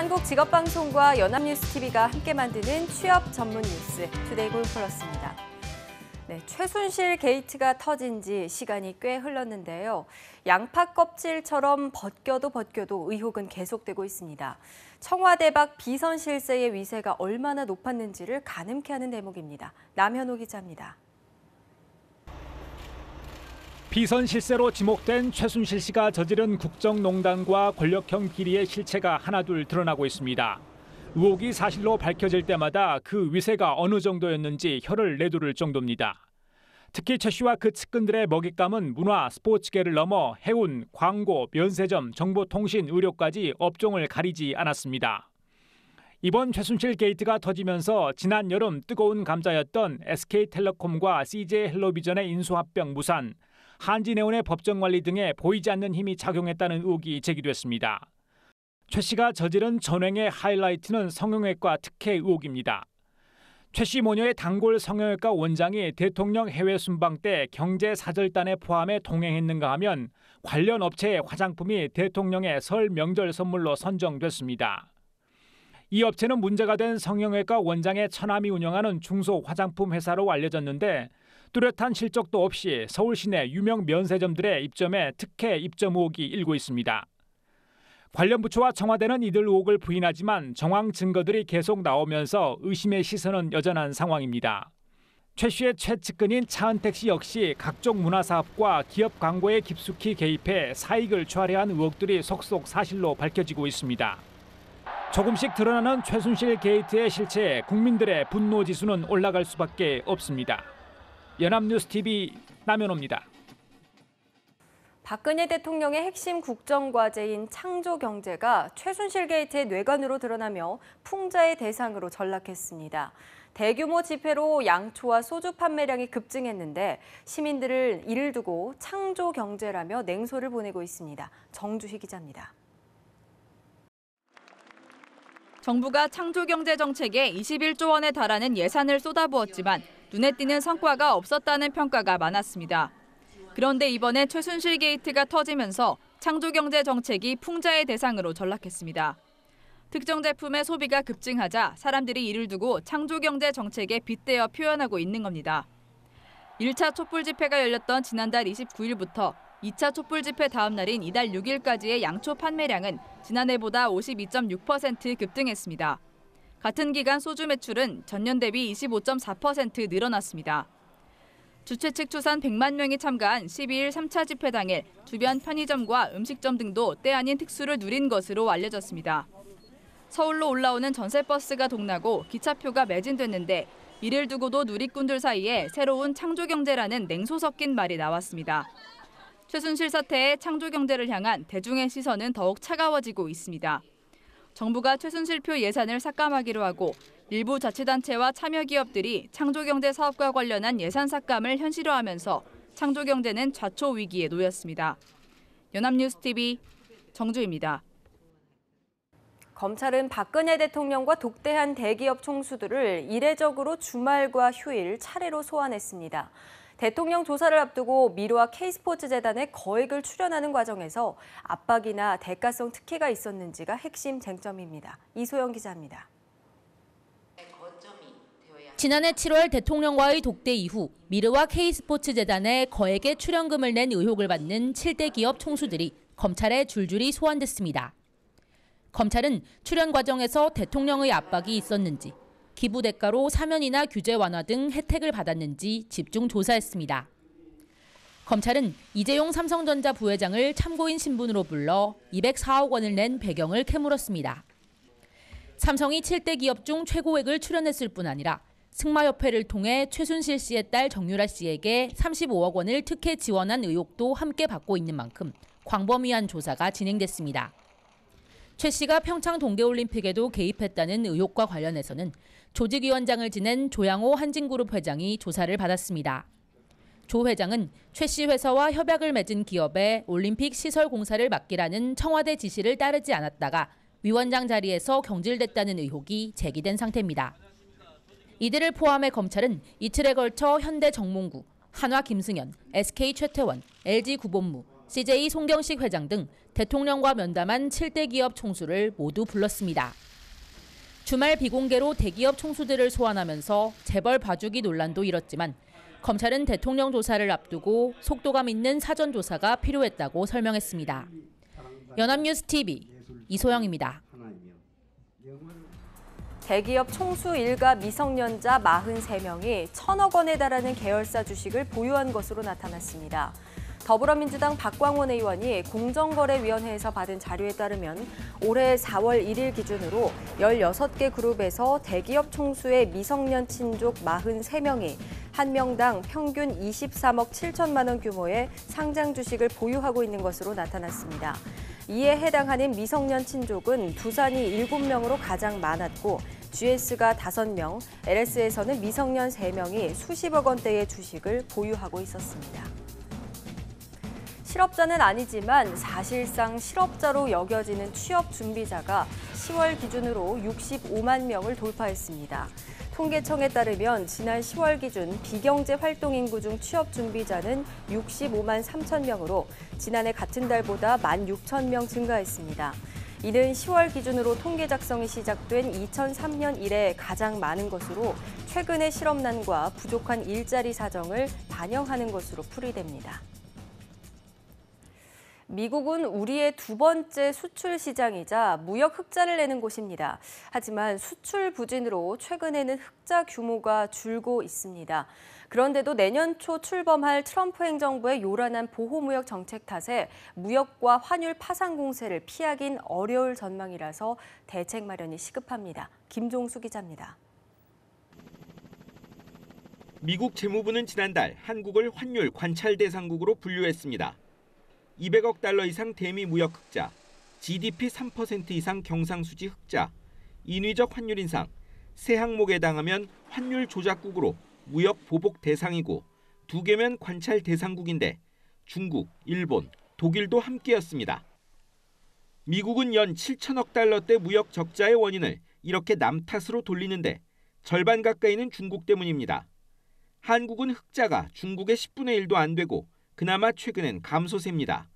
한국직업방송과 연합뉴스TV가 함께 만드는 취업 전문 뉴스 투데이 골플러스입니다. 네, 최순실 게이트가 터진 지 시간이 꽤 흘렀는데요. 양파 껍질처럼 벗겨도 의혹은 계속되고 있습니다. 청와대 밖 비선 실세의 위세가 얼마나 높았는지를 가늠케 하는 대목입니다. 남현호 기자입니다. 비선 실세로 지목된 최순실 씨가 저지른 국정농단과 권력형 비리의 실체가 하나둘 드러나고 있습니다. 의혹이 사실로 밝혀질 때마다 그 위세가 어느 정도였는지 혀를 내두를 정도입니다. 특히 최 씨와 그 측근들의 먹잇감은 문화, 스포츠계를 넘어 해운, 광고, 면세점, 정보통신, 의료까지 업종을 가리지 않았습니다. 이번 최순실 게이트가 터지면서 지난 여름 뜨거운 감자였던 SK텔레콤과 CJ헬로비전의 인수합병 무산, 한진해운의 법정관리 등에 보이지 않는 힘이 작용했다는 의혹이 제기됐습니다. 최 씨가 저지른 전횡의 하이라이트는 성형외과 특혜 의혹입니다. 최 씨 모녀의 단골 성형외과 원장이 대통령 해외 순방 때 경제사절단에 포함해 동행했는가 하면 관련 업체의 화장품이 대통령의 설 명절 선물로 선정됐습니다. 이 업체는 문제가 된 성형외과 원장의 처남이 운영하는 중소 화장품 회사로 알려졌는데 뚜렷한 실적도 없이 서울 시내 유명 면세점들의 입점에 특혜 입점 의혹이 일고 있습니다. 관련 부처와 청와대는 이들 의혹을 부인하지만 정황 증거들이 계속 나오면서 의심의 시선은 여전한 상황입니다. 최 씨의 최측근인 차은택 씨 역시 각종 문화사업과 기업 광고에 깊숙이 개입해 사익을 초래한 의혹들이 속속 사실로 밝혀지고 있습니다. 조금씩 드러나는 최순실 게이트의 실체에 국민들의 분노 지수는 올라갈 수밖에 없습니다. 연합뉴스TV 남현호입니다. 박근혜 대통령의 핵심 국정과제인 창조경제가 최순실 게이트의 뇌관으로 드러나며 풍자의 대상으로 전락했습니다. 대규모 집회로 양초와 소주 판매량이 급증했는데 시민들을 이를 두고 창조경제라며 냉소를 보내고 있습니다. 정주희 기자입니다. 정부가 창조경제 정책에 21조 원에 달하는 예산을 쏟아부었지만 눈에 띄는 성과가 없었다는 평가가 많았습니다. 그런데 이번에 최순실 게이트가 터지면서 창조경제 정책이 풍자의 대상으로 전락했습니다. 특정 제품의 소비가 급증하자 사람들이 이를 두고 창조경제 정책에 빗대어 표현하고 있는 겁니다. 1차 촛불 집회가 열렸던 지난달 29일부터 2차 촛불 집회 다음 날인 이달 6일까지의 양초 판매량은 지난해보다 52.6% 급등했습니다. 같은 기간 소주 매출은 전년 대비 25.4% 늘어났습니다. 주최 측 추산 100만 명이 참가한 12일 3차 집회 당일 주변 편의점과 음식점 등도 때 아닌 특수를 누린 것으로 알려졌습니다. 서울로 올라오는 전세버스가 동나고 기차표가 매진됐는데 이를 두고도 누리꾼들 사이에 새로운 창조경제라는 냉소 섞인 말이 나왔습니다. 최순실 사태에 창조경제를 향한 대중의 시선은 더욱 차가워지고 있습니다. 정부가 최순실표 예산을 삭감하기로 하고 일부 자치단체와 참여기업들이 창조경제 사업과 관련한 예산 삭감을 현실화하면서 창조경제는 좌초 위기에 놓였습니다. 연합뉴스TV 정주희입니다. 검찰은 박근혜 대통령과 독대한 대기업 총수들을 이례적으로 주말과 휴일 차례로 소환했습니다. 대통령 조사를 앞두고 미르와 K스포츠재단에 거액을 출연하는 과정에서 압박이나 대가성 특혜가 있었는지가 핵심 쟁점입니다. 이소영 기자입니다. 지난해 7월 대통령과의 독대 이후 미르와 K스포츠재단에 거액의 출연금을 낸 의혹을 받는 7대 기업 총수들이 검찰에 줄줄이 소환됐습니다. 검찰은 출연 과정에서 대통령의 압박이 있었는지, 기부 대가로 사면이나 규제 완화 등 혜택을 받았는지 집중 조사했습니다. 검찰은 이재용 삼성전자 부회장을 참고인 신분으로 불러 204억 원을 낸 배경을 캐물었습니다. 삼성이 7대 기업 중 최고액을 출연했을 뿐 아니라 승마협회를 통해 최순실 씨의 딸 정유라 씨에게 35억 원을 특혜 지원한 의혹도 함께 받고 있는 만큼 광범위한 조사가 진행됐습니다. 최 씨가 평창 동계올림픽에도 개입했다는 의혹과 관련해서는 조직위원장을 지낸 조양호 한진그룹 회장이 조사를 받았습니다. 조 회장은 최 씨 회사와 협약을 맺은 기업에 올림픽 시설 공사를 맡기라는 청와대 지시를 따르지 않았다가 위원장 자리에서 경질됐다는 의혹이 제기된 상태입니다. 이들을 포함해 검찰은 이틀에 걸쳐 현대 정몽구, 한화 김승현, SK 최태원, LG 구본무, CJ 송경식 회장 등 대통령과 면담한 7대 기업 총수를 모두 불렀습니다. 주말 비공개로 대기업 총수들을 소환하면서 재벌 봐주기 논란도 일었지만 검찰은 대통령 조사를 앞두고 속도감 있는 사전 조사가 필요했다고 설명했습니다. 연합뉴스 TV 이소영입니다. 대기업 총수 일가 미성년자 43명이 1,000억 원에 달하는 계열사 주식을 보유한 것으로 나타났습니다. 더불어민주당 박광원 의원이 공정거래위원회에서 받은 자료에 따르면 올해 4월 1일 기준으로 16개 그룹에서 대기업 총수의 미성년 친족 43명이 한 명당 평균 23억 7천만 원 규모의 상장 주식을 보유하고 있는 것으로 나타났습니다. 이에 해당하는 미성년 친족은 두산이 7명으로 가장 많았고 GS가 5명, LS에서는 미성년 3명이 수십억 원대의 주식을 보유하고 있었습니다. 실업자는 아니지만 사실상 실업자로 여겨지는 취업 준비자가 10월 기준으로 65만 명을 돌파했습니다. 통계청에 따르면 지난 10월 기준 비경제 활동 인구 중 취업 준비자는 65만 3천 명으로 지난해 같은 달보다 16,000명 증가했습니다. 이는 10월 기준으로 통계 작성이 시작된 2003년 이래 가장 많은 것으로 최근의 실업난과 부족한 일자리 사정을 반영하는 것으로 풀이됩니다. 미국은 우리의 두 번째 수출 시장이자 무역 흑자를 내는 곳입니다. 하지만 수출 부진으로 최근에는 흑자 규모가 줄고 있습니다. 그런데도 내년 초 출범할 트럼프 행정부의 요란한 보호무역 정책 탓에 무역과 환율 파산 공세를 피하긴 어려울 전망이라서 대책 마련이 시급합니다. 김종수 기자입니다. 미국 재무부는 지난달 한국을 환율 관찰 대상국으로 분류했습니다. 200억 달러 이상 대미 무역 흑자, GDP 3% 이상 경상수지 흑자, 인위적 환율 인상, 세 항목에 해당하면 환율 조작국으로 무역 보복 대상이고 2개면 관찰 대상국인데 중국, 일본, 독일도 함께였습니다. 미국은 연 7천억 달러대 무역 적자의 원인을 이렇게 남 탓으로 돌리는데 절반 가까이는 중국 때문입니다. 한국은 흑자가 중국의 10분의 1도 안 되고 그나마 최근엔 감소세입니다.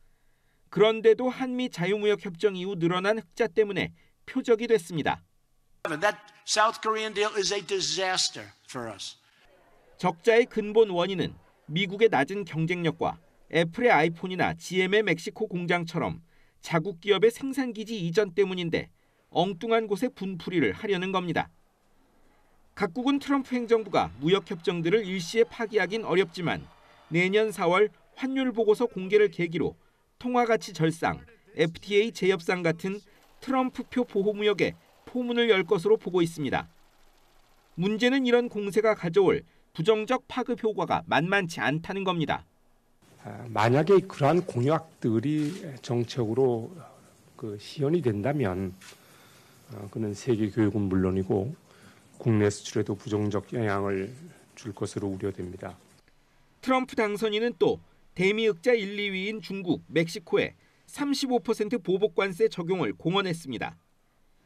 그런데도 한미 자유무역 협정 이후 늘어난 흑자 때문에 표적이 됐습니다. That South Korean deal is a disaster for us. 적자의 근본 원인은 미국의 낮은 경쟁력과 애플의 아이폰이나 GM의 멕시코 공장처럼 자국 기업의 생산기지 이전 때문인데 엉뚱한 곳에 분풀이를 하려는 겁니다. 각국은 트럼프 행정부가 무역 협정들을 일시에 파기하긴 어렵지만 내년 4월 환율 보고서 공개를 계기로 통화가치 절상, FTA 재협상 같은 트럼프표 보호무역에 포문을 열 것으로 보고 있습니다. 문제는 이런 공세가 가져올 부정적 파급 효과가 만만치 않다는 겁니다. 만약에 그러한 공약들이 정책으로 시연이 된다면 그는 세계 교육은 물론이고 국내 수출에도 부정적 영향을 줄 것으로 우려됩니다. 트럼프 당선인은 또 대미 흑자 1, 2위인 중국, 멕시코에 35% 보복 관세 적용을 공언했습니다.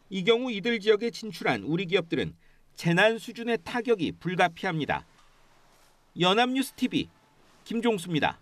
이 경우 이들 지역에 진출한 우리 기업들은 재난 수준의 타격이 불가피합니다. 연합뉴스 TV 김종수입니다.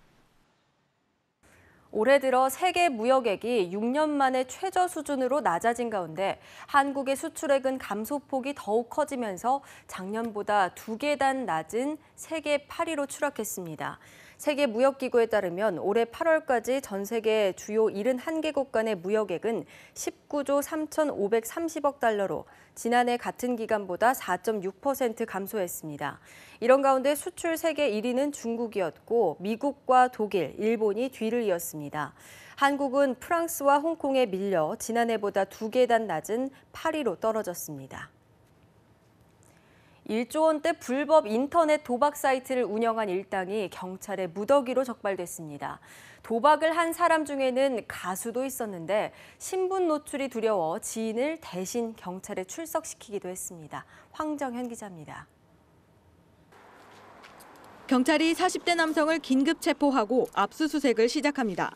올해 들어 세계 무역액이 6년 만에 최저 수준으로 낮아진 가운데 한국의 수출액은 감소폭이 더욱 커지면서 작년보다 2계단 낮은 세계 8위로 추락했습니다. 세계무역기구에 따르면 올해 8월까지 전 세계 주요 71개국 간의 무역액은 19조 3,530억 달러로 지난해 같은 기간보다 4.6% 감소했습니다. 이런 가운데 수출 세계 1위는 중국이었고 미국과 독일, 일본이 뒤를 이었습니다. 한국은 프랑스와 홍콩에 밀려 지난해보다 2계단 낮은 8위로 떨어졌습니다. 1조 원대 불법 인터넷 도박 사이트를 운영한 일당이 경찰의 무더기로 적발됐습니다. 도박을 한 사람 중에는 가수도 있었는데 신분 노출이 두려워 지인을 대신 경찰에 출석시키기도 했습니다. 황정현 기자입니다. 경찰이 40대 남성을 긴급 체포하고 압수수색을 시작합니다.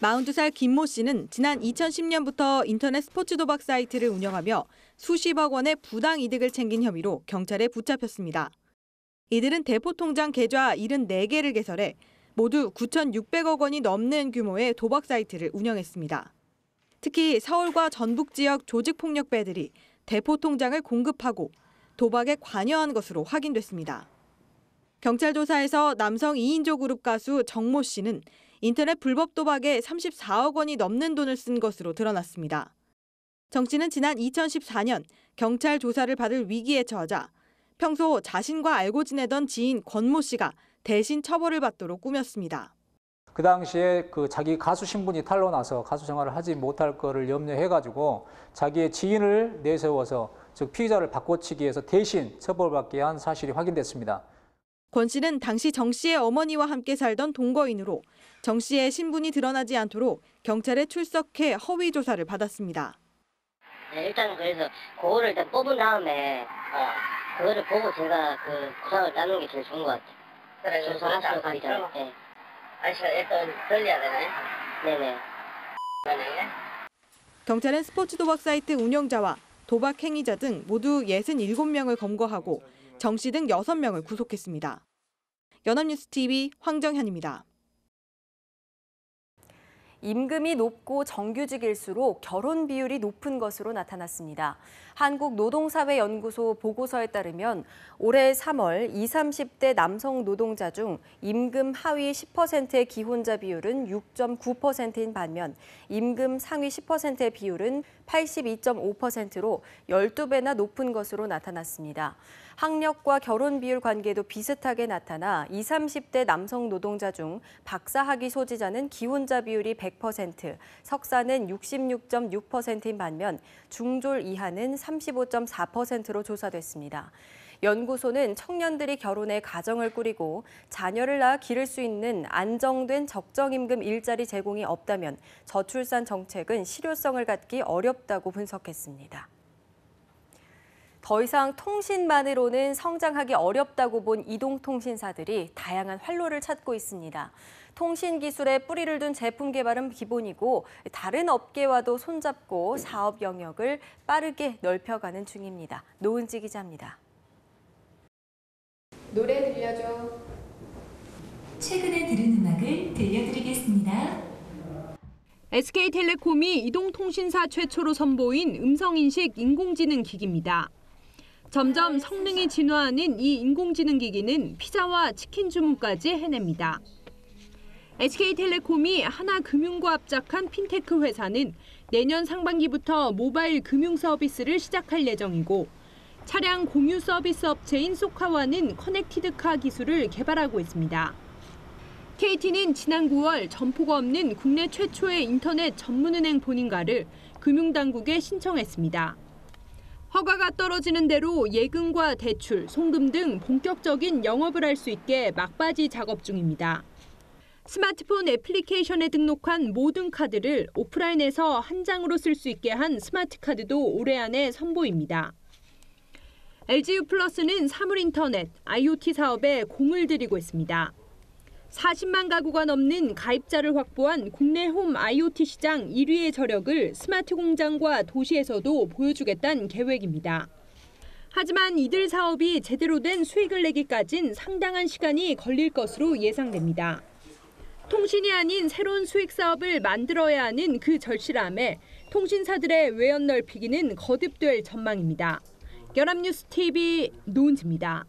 42살 김모 씨는 지난 2010년부터 인터넷 스포츠 도박 사이트를 운영하며 수십억 원의 부당 이득을 챙긴 혐의로 경찰에 붙잡혔습니다. 이들은 대포통장 계좌 74개를 개설해 모두 9,600억 원이 넘는 규모의 도박 사이트를 운영했습니다. 특히 서울과 전북 지역 조직폭력배들이 대포 통장을 공급하고 도박에 관여한 것으로 확인됐습니다. 경찰 조사에서 남성 2인조 그룹 가수 정모 씨는 인터넷 불법 도박에 34억 원이 넘는 돈을 쓴 것으로 드러났습니다. 정 씨는 지난 2014년 경찰 조사를 받을 위기에 처하자 평소 자신과 알고 지내던 지인 권모 씨가 대신 처벌을 받도록 꾸몄습니다. 그 당시에 자기 가수 신분이 탄로나서 가수 생활을 하지 못할 거를 염려해가지고 자기의 지인을 내세워서 즉 피의자를 바꿔치기 위해서 대신 처벌받게 한 사실이 확인됐습니다. 권 씨는 당시 정 씨의 어머니와 함께 살던 동거인으로 정 씨의 신분이 드러나지 않도록 경찰에 출석해 허위 조사를 받았습니다. 네, 일단 그래서 그거를 일단 뽑은 다음에 그거를 보고 제가 구상을 따는 게 제일 좋은 것 같아요. 그래, 조사하시러 가기 전에. 네. 아저씨가 일단 돌려야 되네. 네네. 경찰은 스포츠 도박 사이트 운영자와 도박 행위자 등 모두 67명을 검거하고 정 씨 등 6명을 구속했습니다. 연합뉴스TV 황정현입니다. 임금이 높고 정규직일수록 결혼 비율이 높은 것으로 나타났습니다. 한국노동사회연구소 보고서에 따르면 올해 3월 20, 30대 남성 노동자 중 임금 하위 10%의 기혼자 비율은 6.9%인 반면 임금 상위 10%의 비율은 82.5%로 12배나 높은 것으로 나타났습니다. 학력과 결혼 비율 관계도 비슷하게 나타나 20, 30대 남성 노동자 중 박사학위 소지자는 기혼자 비율이 100%, 석사는 66.6%인 반면 중졸 이하는 35.4%로 조사됐습니다. 연구소는 청년들이 결혼해 가정을 꾸리고 자녀를 낳아 기를 수 있는 안정된 적정임금 일자리 제공이 없다면 저출산 정책은 실효성을 갖기 어렵다고 분석했습니다. 더 이상 통신만으로는 성장하기 어렵다고 본 이동통신사들이 다양한 활로를 찾고 있습니다. 통신 기술에 뿌리를 둔 제품 개발은 기본이고 다른 업계와도 손잡고 사업 영역을 빠르게 넓혀가는 중입니다. 노은지 기자입니다. 노래 들려줘. 최근에 들은 음악을 들려드리겠습니다. SK텔레콤이 이동통신사 최초로 선보인 음성인식 인공지능 기기입니다. 점점 성능이 진화하는 이 인공지능 기기는 피자와 치킨 주문까지 해냅니다. SK텔레콤이 하나금융과 합작한 핀테크 회사는 내년 상반기부터 모바일 금융 서비스를 시작할 예정이고 차량 공유 서비스 업체인 소카와는 커넥티드카 기술을 개발하고 있습니다. KT는 지난 9월 점포가 없는 국내 최초의 인터넷 전문은행 본인가를 금융당국에 신청했습니다. 허가가 떨어지는 대로 예금과 대출, 송금 등 본격적인 영업을 할 수 있게 막바지 작업 중입니다. 스마트폰 애플리케이션에 등록한 모든 카드를 오프라인에서 한 장으로 쓸 수 있게 한 스마트카드도 올해 안에 선보입니다. LG유플러스는 사물인터넷, IoT 사업에 공을 들이고 있습니다. 40만 가구가 넘는 가입자를 확보한 국내 홈 IoT 시장 1위의 저력을 스마트 공장과 도시에서도 보여주겠다는 계획입니다. 하지만 이들 사업이 제대로 된 수익을 내기까진 상당한 시간이 걸릴 것으로 예상됩니다. 통신이 아닌 새로운 수익 사업을 만들어야 하는 그 절실함에 통신사들의 외연 넓히기는 거듭될 전망입니다. 연합뉴스TV 노은지입니다.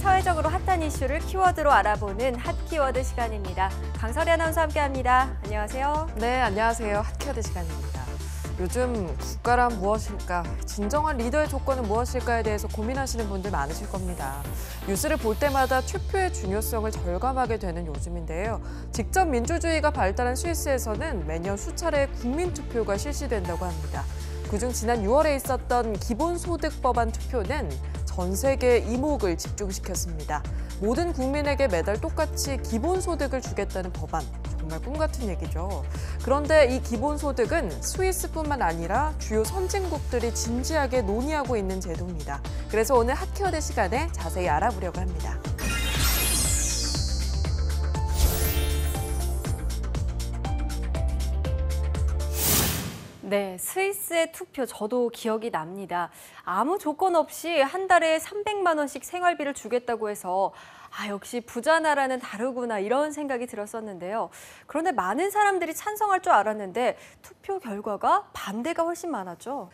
사회적으로 핫한 이슈를 키워드로 알아보는 핫키워드 시간입니다. 강설희 아나운서와 함께합니다. 안녕하세요. 네, 안녕하세요. 핫키워드 시간입니다. 요즘 국가란 무엇일까? 진정한 리더의 조건은 무엇일까에 대해서 고민하시는 분들 많으실 겁니다. 뉴스를 볼 때마다 투표의 중요성을 절감하게 되는 요즘인데요. 직접 민주주의가 발달한 스위스에서는 매년 수차례 국민투표가 실시된다고 합니다. 그중 지난 6월에 있었던 기본소득법안 투표는 전 세계 이목을 집중시켰습니다. 모든 국민에게 매달 똑같이 기본소득을 주겠다는 법안, 정말 꿈 같은 얘기죠. 그런데 이 기본소득은 스위스뿐만 아니라 주요 선진국들이 진지하게 논의하고 있는 제도입니다. 그래서 오늘 핫키워드 시간에 자세히 알아보려고 합니다. 네, 스위스의 투표 저도 기억이 납니다. 아무 조건 없이 한 달에 300만 원씩 생활비를 주겠다고 해서 역시 부자 나라는 다르구나 이런 생각이 들었었는데요. 그런데 많은 사람들이 찬성할 줄 알았는데 투표 결과가 반대가 훨씬 많았죠.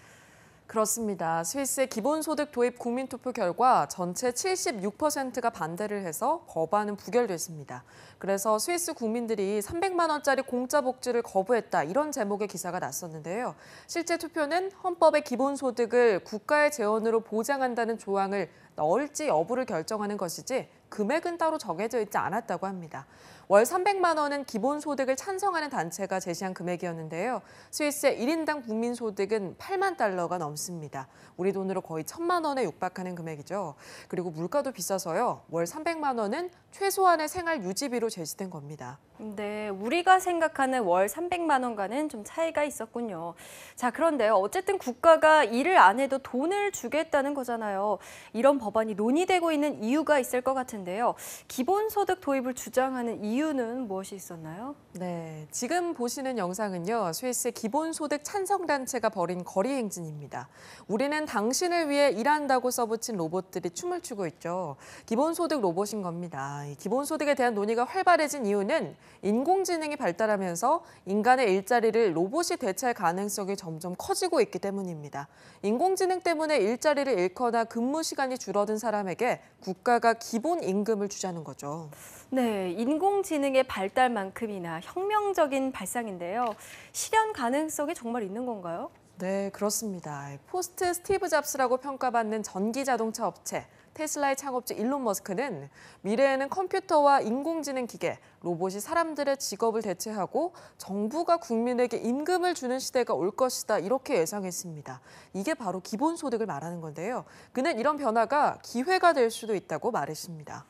그렇습니다. 스위스의 기본소득 도입 국민투표 결과 전체 76%가 반대를 해서 법안은 부결됐습니다. 그래서 스위스 국민들이 300만 원짜리 공짜 복지를 거부했다 이런 제목의 기사가 났었는데요. 실제 투표는 헌법의 기본소득을 국가의 재원으로 보장한다는 조항을 넣을지 여부를 결정하는 것이지 금액은 따로 정해져 있지 않았다고 합니다. 월 300만 원은 기본소득을 찬성하는 단체가 제시한 금액이었는데요. 스위스의 1인당 국민소득은 8만 달러가 넘습니다. 우리 돈으로 거의 1,000만 원에 육박하는 금액이죠. 그리고 물가도 비싸서요. 월 300만 원은 최소한의 생활 유지비로 제시된 겁니다. 네, 우리가 생각하는 월 300만 원과는 좀 차이가 있었군요. 자, 그런데요. 어쨌든 국가가 일을 안 해도 돈을 주겠다는 거잖아요. 이런 법안이 논의되고 있는 이유가 있을 것 같은데요. 기본소득 도입을 주장하는 이유는 무엇이 있었나요? 네, 지금 보시는 영상은요. 스위스 기본소득 찬성단체가 벌인 거리 행진입니다. 우리는 당신을 위해 일한다고 써붙인 로봇들이 춤을 추고 있죠. 기본소득 로봇인 겁니다. 이 기본소득에 대한 논의가 활발해진 이유는 인공지능이 발달하면서 인간의 일자리를 로봇이 대체할 가능성이 점점 커지고 있기 때문입니다. 인공지능 때문에 일자리를 잃거나 근무 시간이 줄어든 사람에게 국가가 기본 임금을 주자는 거죠. 네, 인공지능의 발달만큼이나 혁명적인 발상인데요. 실현 가능성이 정말 있는 건가요? 네, 그렇습니다. 포스트 스티브 잡스라고 평가받는 전기 자동차 업체 테슬라의 창업주 일론 머스크는 미래에는 컴퓨터와 인공지능 기계, 로봇이 사람들의 직업을 대체하고 정부가 국민에게 임금을 주는 시대가 올 것이다 이렇게 예상했습니다. 이게 바로 기본소득을 말하는 건데요. 그는 이런 변화가 기회가 될 수도 있다고 말했습니다.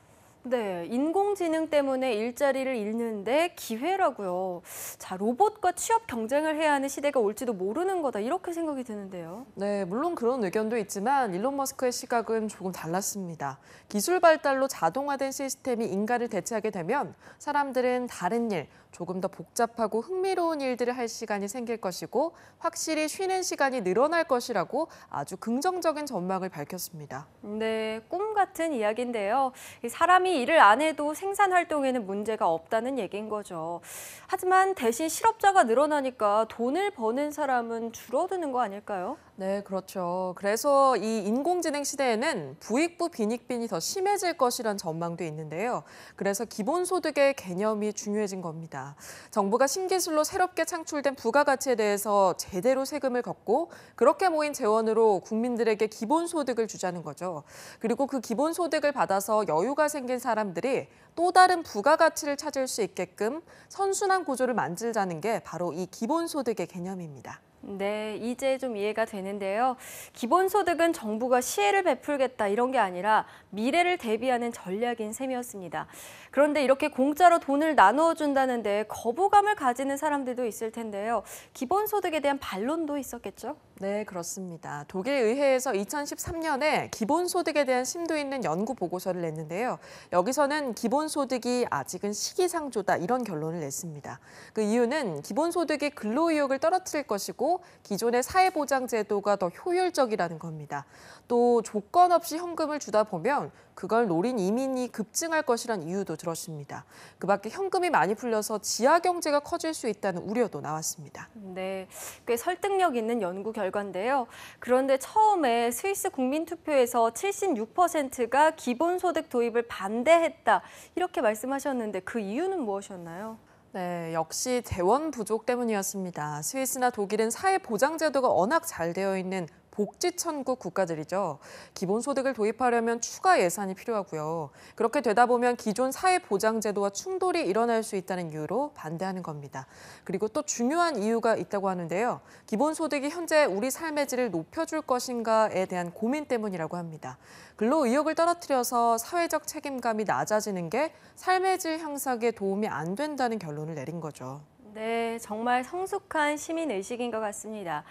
네, 인공지능 때문에 일자리를 잃는데 기회라고요. 자, 로봇과 취업 경쟁을 해야 하는 시대가 올지도 모르는 거다 이렇게 생각이 드는데요. 네, 물론 그런 의견도 있지만 일론 머스크의 시각은 조금 달랐습니다. 기술 발달로 자동화된 시스템이 인간을 대체하게 되면 사람들은 다른 일, 조금 더 복잡하고 흥미로운 일들을 할 시간이 생길 것이고 확실히 쉬는 시간이 늘어날 것이라고 아주 긍정적인 전망을 밝혔습니다. 네, 꿈 같은 이야기인데요. 사람이 일을 안 해도 생산 활동에는 문제가 없다는 얘기인 거죠. 하지만 대신 실업자가 늘어나니까 돈을 버는 사람은 줄어드는 거 아닐까요? 네, 그렇죠. 그래서 이 인공지능 시대에는 부익부 빈익빈이 더 심해질 것이란 전망도 있는데요. 그래서 기본소득의 개념이 중요해진 겁니다. 정부가 신기술로 새롭게 창출된 부가가치에 대해서 제대로 세금을 걷고 그렇게 모인 재원으로 국민들에게 기본소득을 주자는 거죠. 그리고 그 기본소득을 받아서 여유가 생긴 사람들이 또 다른 부가가치를 찾을 수 있게끔 선순환 구조를 만들자는 게 바로 이 기본소득의 개념입니다. 네, 이제 좀 이해가 되는데요. 기본소득은 정부가 시혜를 베풀겠다 이런 게 아니라 미래를 대비하는 전략인 셈이었습니다. 그런데 이렇게 공짜로 돈을 나누어 준다는데 거부감을 가지는 사람들도 있을 텐데요. 기본소득에 대한 반론도 있었겠죠? 네, 그렇습니다. 독일 의회에서 2013년에 기본소득에 대한 심도 있는 연구 보고서를 냈는데요. 여기서는 기본소득이 아직은 시기상조다 이런 결론을 냈습니다. 그 이유는 기본소득이 근로의욕을 떨어뜨릴 것이고 기존의 사회보장제도가 더 효율적이라는 겁니다. 또 조건 없이 현금을 주다 보면 그걸 노린 이민이 급증할 것이란 이유도 들었습니다. 그 밖에 현금이 많이 풀려서 지하 경제가 커질 수 있다는 우려도 나왔습니다. 네, 꽤 설득력 있는 연구 결과인데요. 그런데 처음에 스위스 국민투표에서 76%가 기본소득 도입을 반대했다 이렇게 말씀하셨는데 그 이유는 무엇이었나요? 네, 역시 재원 부족 때문이었습니다. 스위스나 독일은 사회보장제도가 워낙 잘 되어 있는 복지천국 국가들이죠. 기본소득을 도입하려면 추가 예산이 필요하고요. 그렇게 되다 보면 기존 사회보장제도와 충돌이 일어날 수 있다는 이유로 반대하는 겁니다. 그리고 또 중요한 이유가 있다고 하는데요. 기본소득이 현재 우리 삶의 질을 높여줄 것인가에 대한 고민 때문이라고 합니다. 근로의욕을 떨어뜨려서 사회적 책임감이 낮아지는 게 삶의 질 향상에 도움이 안 된다는 결론을 내린 거죠. 네, 정말 성숙한 시민의식인 것 같습니다.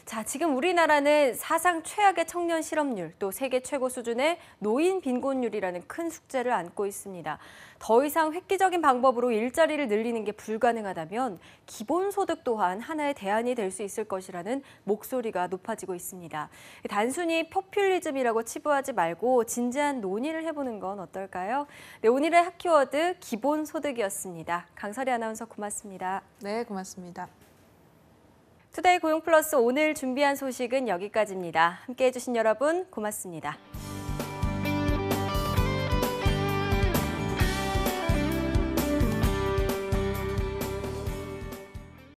자, 지금 우리나라는 사상 최악의 청년 실업률, 또 세계 최고 수준의 노인 빈곤율이라는 큰 숙제를 안고 있습니다. 더 이상 획기적인 방법으로 일자리를 늘리는 게 불가능하다면 기본소득 또한 하나의 대안이 될 수 있을 것이라는 목소리가 높아지고 있습니다. 단순히 포퓰리즘이라고 치부하지 말고 진지한 논의를 해보는 건 어떨까요? 네, 오늘의 핫키워드 기본소득이었습니다. 강설희 아나운서 고맙습니다. 네, 고맙습니다. 투데이 고용플러스 오늘 준비한 소식은 여기까지입니다. 함께해 주신 여러분 고맙습니다.